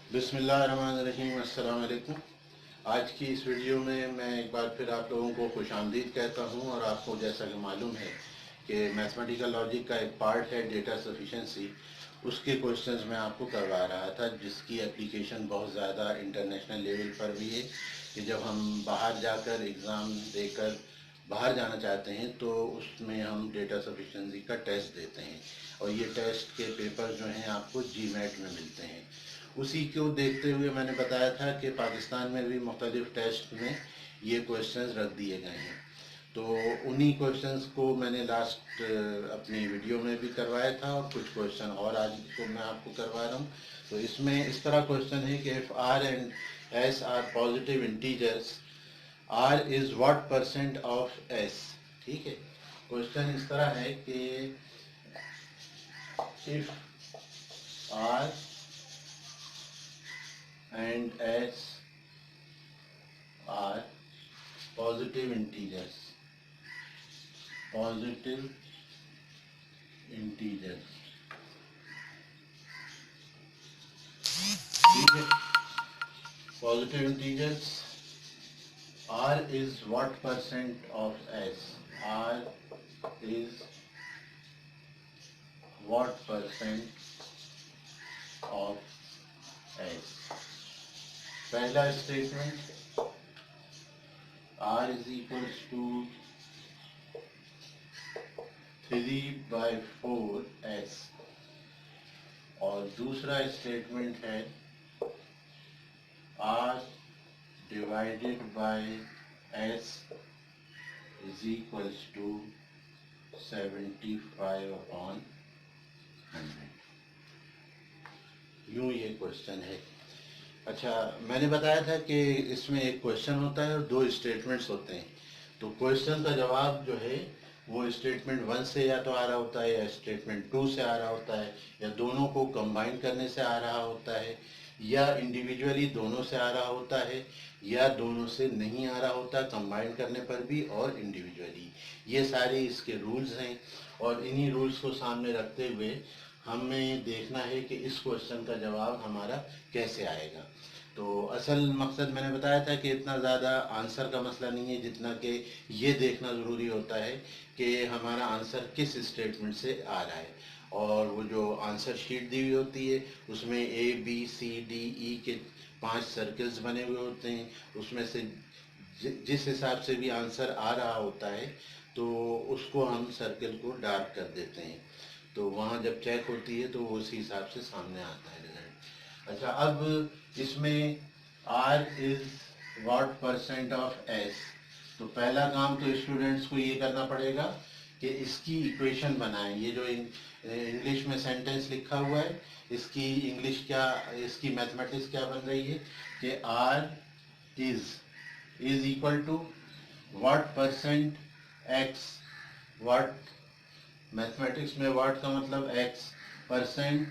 बिस्मिल्लाहिर्रहमानिर्रहीम, अस्सलाम वालेकुम। आज की इस वीडियो में मैं एक बार फिर आप लोगों को खुशामदीद कहता हूँ। और आपको जैसा कि मालूम है कि मैथमेटिकल लॉजिक का एक पार्ट है डेटा सफिशेंसी, उसके क्वेश्चंस मैं आपको करवा रहा था, जिसकी एप्लीकेशन बहुत ज़्यादा इंटरनेशनल लेवल पर भी है कि जब हम बाहर जाकर एग्ज़ाम देकर बाहर जाना चाहते हैं तो उसमें हम डेटा सफिशेंसी का टेस्ट देते हैं और ये टेस्ट के पेपर जो हैं आपको जीमैट में मिलते हैं। उसी को देखते हुए मैंने बताया था कि पाकिस्तान में भी मुख्तलिफ टेस्ट में ये क्वेश्चंस रख दिए गए हैं। तो उन्हीं क्वेश्चंस को मैंने लास्ट अपनी वीडियो में भी करवाया था और कुछ क्वेश्चन और आज को मैं आपको करवा रहा हूँ। तो इसमें इस तरह क्वेश्चन है कि if R and S are positive integers, R is what percent of S. ठीक है, क्वेश्चन इस तरह है कि if R and s are positive integers, positive integers, ठीक है। positive integers, r is what percent of s, r is what percent of s। पहला statement r is equals to 3/4s और दूसरा स्टेटमेंट है r divided by s is equals to 75/100। यूँ ये question है। अच्छा, मैंने बताया था कि इसमें एक क्वेश्चन होता है और दो स्टेटमेंट्स होते हैं। तो क्वेश्चन का जवाब जो है वो स्टेटमेंट 1 से या तो आ रहा होता है या स्टेटमेंट 2 से आ रहा होता है, या दोनों को कंबाइन करने से आ रहा होता है, या इंडिविजुअली दोनों से आ रहा होता है, या दोनों से नहीं आ रहा होता कंबाइन करने पर भी और इंडिविजुअली। ये सारे इसके रूल्स हैं और इन्हीं रूल्स को सामने रखते हुए हमें देखना है कि इस क्वेश्चन का जवाब हमारा कैसे आएगा। तो असल मकसद मैंने बताया था कि इतना ज़्यादा आंसर का मसला नहीं है जितना कि ये देखना ज़रूरी होता है कि हमारा आंसर किस स्टेटमेंट से आ रहा है। और वो जो आंसर शीट दी हुई होती है उसमें A B C D E के 5 सर्कल्स बने हुए होते हैं। उसमें से जिस हिसाब से भी आंसर आ रहा होता है तो उसको हम सर्कल को डार्क कर देते हैं। तो वहाँ जब चेक होती है तो वो उसी हिसाब से सामने आता है रिजल्ट। अच्छा, अब इसमें R is what percent of S। तो पहला काम तो स्टूडेंट्स को ये करना पड़ेगा कि इसकी इक्वेशन बनाएं। ये जो इंग्लिश में सेंटेंस लिखा हुआ है इसकी इंग्लिश क्या, इसकी मैथमेटिक्स क्या बन रही है कि R is equal to what percent X। What, mathematics में वाट का मतलब x, परसेंट,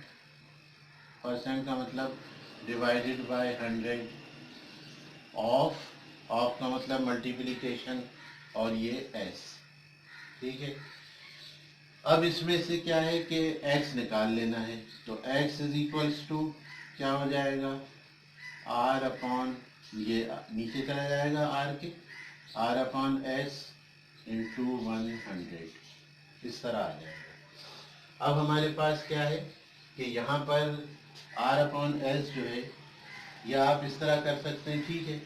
परसेंट का मतलब डिवाइडेड बाय 100, ऑफ का मतलब मल्टीप्लिकेशन और ये s। ठीक है, अब इसमें से क्या है कि x निकाल लेना है। तो x इज इक्वल्स टू क्या हो जाएगा, r अपॉन, ये नीचे चला जाएगा r के, r अपॉन s इंटू 100, इस तरह आ जाएगा। अब हमारे पास क्या है कि यहाँ पर r अपॉन एस जो है या आप इस तरह कर सकते हैं। ठीक है,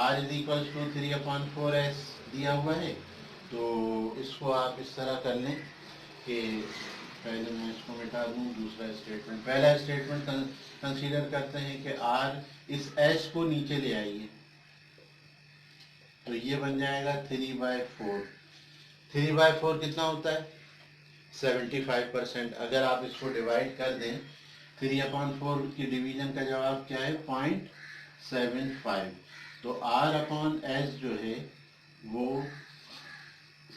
r is equals to 3/4s दिया हुआ है, तो इसको आप इस तरह कर लें कि पहले मैं इसको मिटा दूँ। दूसरा स्टेटमेंट, पहला स्टेटमेंट कंसीडर करते हैं कि r इस s को नीचे ले आइए, तो ये बन जाएगा 3/4। 3/4 कितना होता है, 75%। अगर आप इसको डिवाइड कर दें, 3/4 की डिवीजन का जवाब क्या है, 0.75। तो r अपॉन एस जो है वो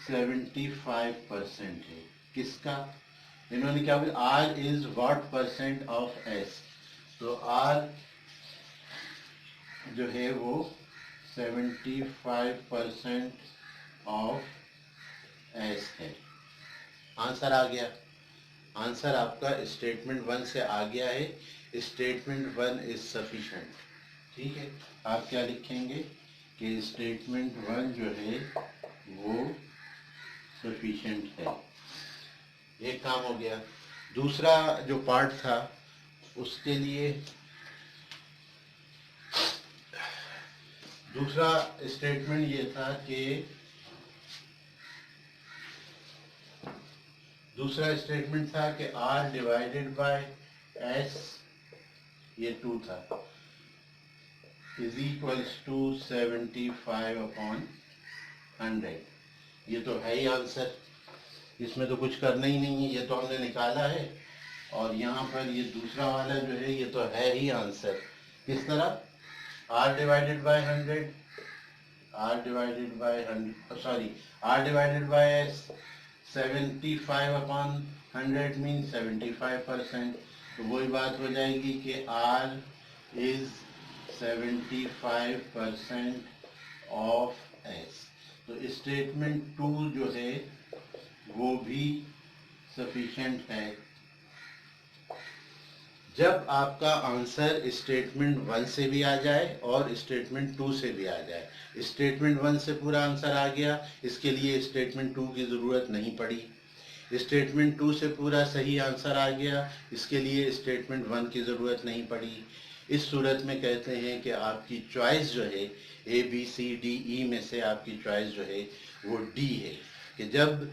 75% है। किसका, इन्होंने क्या बोला, r is what percent of s। तो r जो है वो 75% ऑफ s है। आंसर आ गया। आंसर आपका स्टेटमेंट 1 से आ गया है स्टेटमेंट वन इज सफिशेंट। ठीक है, आप क्या लिखेंगे कि स्टेटमेंट वन जो है वो सफिशेंट है। एक काम हो गया। दूसरा जो पार्ट था उसके लिए दूसरा स्टेटमेंट ये था कि दूसरा स्टेटमेंट था कि R डिवाइडेड बाय S, ये 2 था, इज इक्वल्स टू 75/100। ये तो है ही आंसर, इसमें तो कुछ करना ही नहीं है, ये तो हमने निकाला है। और यहाँ पर ये दूसरा वाला जो है ये तो है ही आंसर। किस तरह? R divided by 100, R divided by 100, sorry, R divided by S 75/100 mean 75%। तो वही बात हो जाएगी कि R इज 75% ऑफ S। तो स्टेटमेंट 2 जो है वो भी सफिशिएंट है। जब आपका आंसर स्टेटमेंट 1 से भी आ जाए और स्टेटमेंट 2 से भी आ जाए। स्टेटमेंट 1 से पूरा आंसर आ गया, इसके लिए स्टेटमेंट 2 की ज़रूरत नहीं पड़ी। स्टेटमेंट 2 से पूरा सही आंसर आ गया, इसके लिए स्टेटमेंट 1 की ज़रूरत नहीं पड़ी। इस सूरत में कहते हैं कि आपकी चॉइस जो है ABCDE में से आपकी चॉइस जो है वो D है, कि जब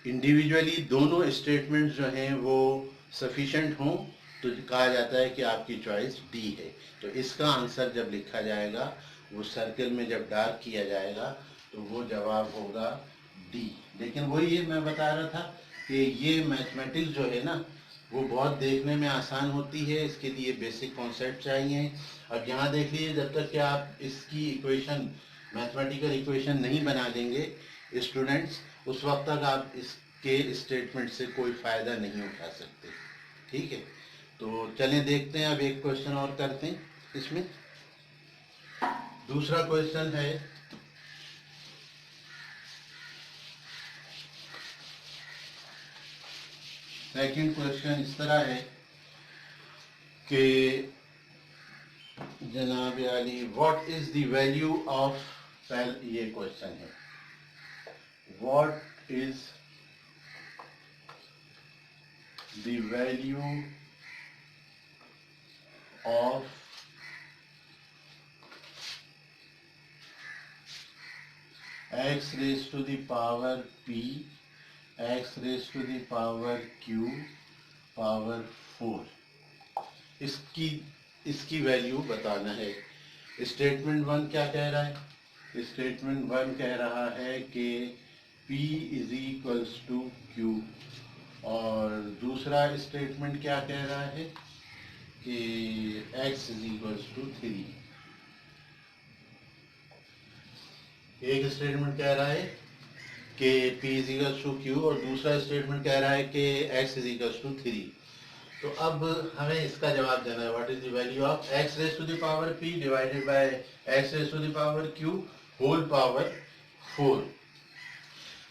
इंडिविजुअली दोनों स्टेटमेंट जो हैं वो सफिशेंट हों तो कहा जाता है कि आपकी चॉइस D है। तो इसका आंसर जब लिखा जाएगा, वो सर्कल में जब डार्क किया जाएगा तो वो जवाब होगा D। लेकिन वही ये मैं बता रहा था कि ये मैथमेटिक्स जो है ना वो बहुत देखने में आसान होती है, इसके लिए बेसिक कॉन्सेप्ट चाहिए। अब यहाँ देख लीजिए, जब तक कि आप इसकी इक्वेशन, मैथमेटिकल इक्वेशन नहीं बना देंगे स्टूडेंट्स, उस वक्त तक आप इसके स्टेटमेंट से कोई फ़ायदा नहीं उठा सकते। ठीक है, तो चलें देखते हैं। अब एक क्वेश्चन और करते हैं इसमें। दूसरा क्वेश्चन है, सेकंड क्वेश्चन इस तरह है कि जनाब Ali, what is the value of, ये क्वेश्चन है, what is the value of x raised to the power p, x raised to the power q power 4। इसकी वैल्यू बताना है। स्टेटमेंट 1 क्या कह रहा है? स्टेटमेंट 1 कह रहा है कि p is equals to q, और दूसरा स्टेटमेंट क्या कह रहा है कि x इज इक्वल्स टू 3। एक स्टेटमेंट कह रहा है कि p is equals to q और दूसरा स्टेटमेंट कह रहा है कि x इज इक्वल्स टू 3। तो अब हमें इसका जवाब देना है, what is the value of x raise to the power p divided by x raise to the power q whole power 4।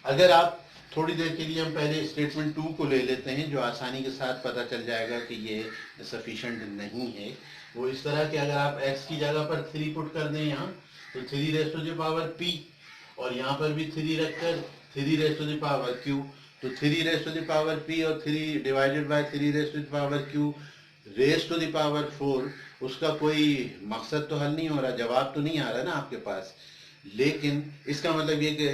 अगर आप थोड़ी देर के लिए, हम पहले स्टेटमेंट 2 को ले लेते हैं, जो आसानी के साथ पता चल जाएगा कि ये सफिशिएंट नहीं है। वो इस तरह कि अगर आप x की जगह पर 3 पुट कर दें यहाँ, तो 3 raise to the power p, और यहाँ पर भी 3 रखकर 3 raise to the power q, तो 3 raise to the power p और 3 divided by 3 raise to the power q raise to the power 4, उसका कोई मकसद तो हल नहीं हो रहा, जवाब तो नहीं आ रहा ना आपके पास। लेकिन इसका मतलब ये कि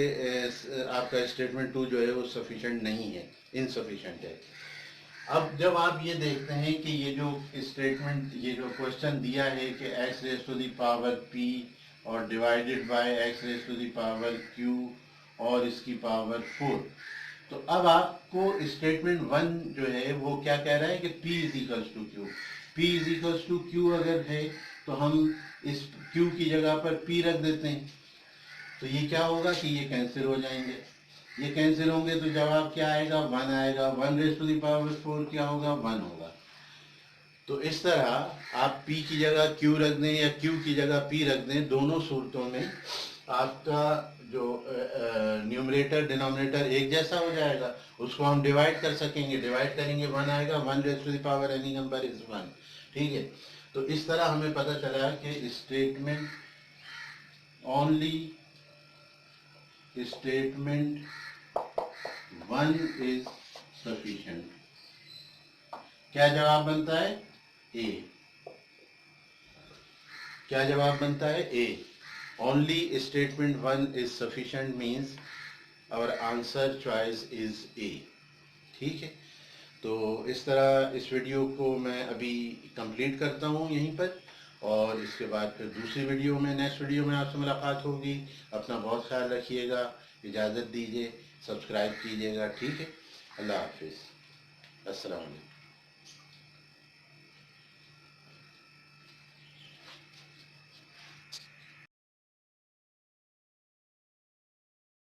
आपका स्टेटमेंट 2 जो है वो सफिशिएंट नहीं है, इनसफिशिएंट है। अब जब आप ये देखते हैं कि ये जो स्टेटमेंट, ये जो क्वेश्चन दिया है कि x raise to the power p और divided by x raise to the power q और इसकी पावर 4, तो अब आपको स्टेटमेंट 1 जो है वो क्या कह रहा है कि p is equals to q। p is equals to q अगर है तो हम इस q की जगह पर p रख देते हैं, तो ये क्या होगा कि ये कैंसिल हो जाएंगे। ये कैंसिल होंगे तो जवाब क्या आएगा? 1 आएगा। 1 रेज टू द पावर 4 क्या होगा? 1 होगा। तो इस तरह आप p की जगह q रख दें या q की जगह p रख दें, दोनों सूरतों में आपका जो न्यूमरेटर डिनोमिनेटर एक जैसा हो जाएगा। उसको हम डिवाइड कर सकेंगे, डिवाइड करेंगे 1 आएगा। 1 raise to the power any number is 1। ठीक है, तो इस तरह हमें पता चला कि statement only statement one is sufficient. क्या जवाब बनता है? ए। क्या जवाब बनता है? A. Only statement one is sufficient means our answer choice is A. ठीक है, तो इस तरह इस वीडियो को मैं अभी कंप्लीट करता हूँ यहीं पर, और इसके बाद फिर दूसरी वीडियो में, नेक्स्ट वीडियो में आपसे मुलाकात होगी। अपना बहुत ख्याल रखिएगा, इजाज़त दीजिए, सब्सक्राइब कीजिएगा। ठीक है, अल्लाह हाफिज़, अस्सलाम वालेकुम।